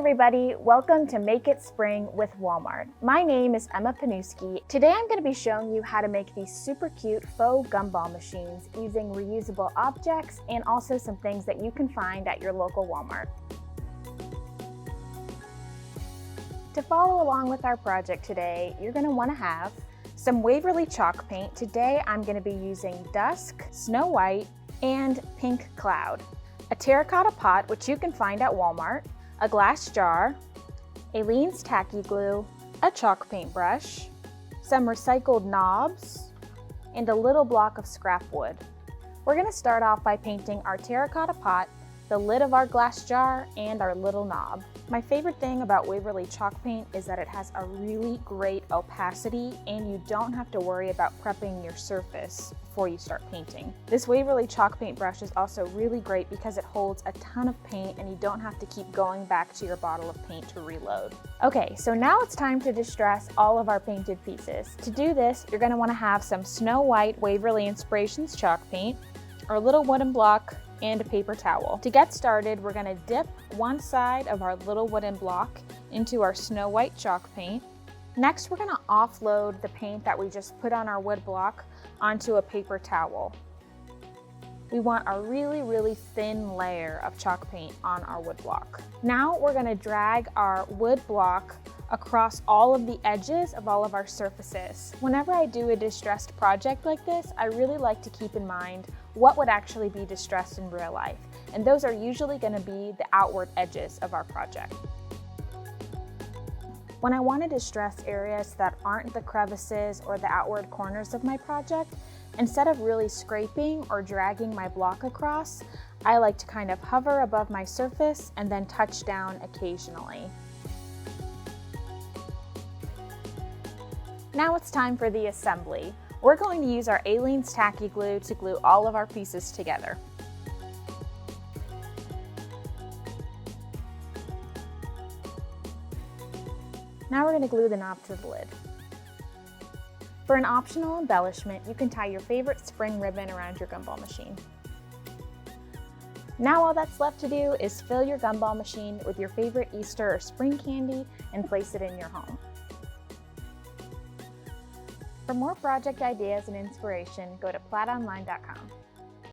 everybody, welcome to Make It Spring with Walmart. My name is Emma Panuski. Today I'm going to be showing you how to make these super cute faux gumball machines using reusable objects and also some things that you can find at your local Walmart. To follow along with our project today, you're going to want to have some Waverly chalk paint. Today I'm going to be using Dusk, Snow White, and Pink Cloud. A Terra Cotta pot, which you can find at Walmart, a glass jar, Aleene's tacky glue, a chalk paint brush, some recycled knobs, and a little block of scrap wood. We're going to start off by painting our Terra Cotta pot, the lid of our glass jar, and our little knob. My favorite thing about Waverly chalk paint is that it has a really great opacity and you don't have to worry about prepping your surface before you start painting. This Waverly chalk paint brush is also really great because it holds a ton of paint and you don't have to keep going back to your bottle of paint to reload. Okay, so now it's time to distress all of our painted pieces. To do this, you're going to want to have some Snow White Waverly Inspirations Chalk Paint, or a little wooden block, and a paper towel. To get started, we're going to dip one side of our little wooden block into our Snow White chalk paint. Next, we're going to offload the paint that we just put on our wood block onto a paper towel. We want a really thin layer of chalk paint on our wood block. Now we're going to drag our wood block across all of the edges of all of our surfaces. Whenever I do a distressed project like this, I really like to keep in mind what would actually be distressed in real life. And those are usually going to be the outward edges of our project. When I want to distress areas that aren't the crevices or the outward corners of my project, instead of really scraping or dragging my block across, I like to kind of hover above my surface and then touch down occasionally. Now it's time for the assembly. We're going to use our Aleene's tacky glue to glue all of our pieces together. Now we're going to glue the knob to the lid. For an optional embellishment, you can tie your favorite spring ribbon around your gumball machine. Now all that's left to do is fill your gumball machine with your favorite Easter or spring candy and place it in your home. For more project ideas and inspiration, go to plaidonline.com.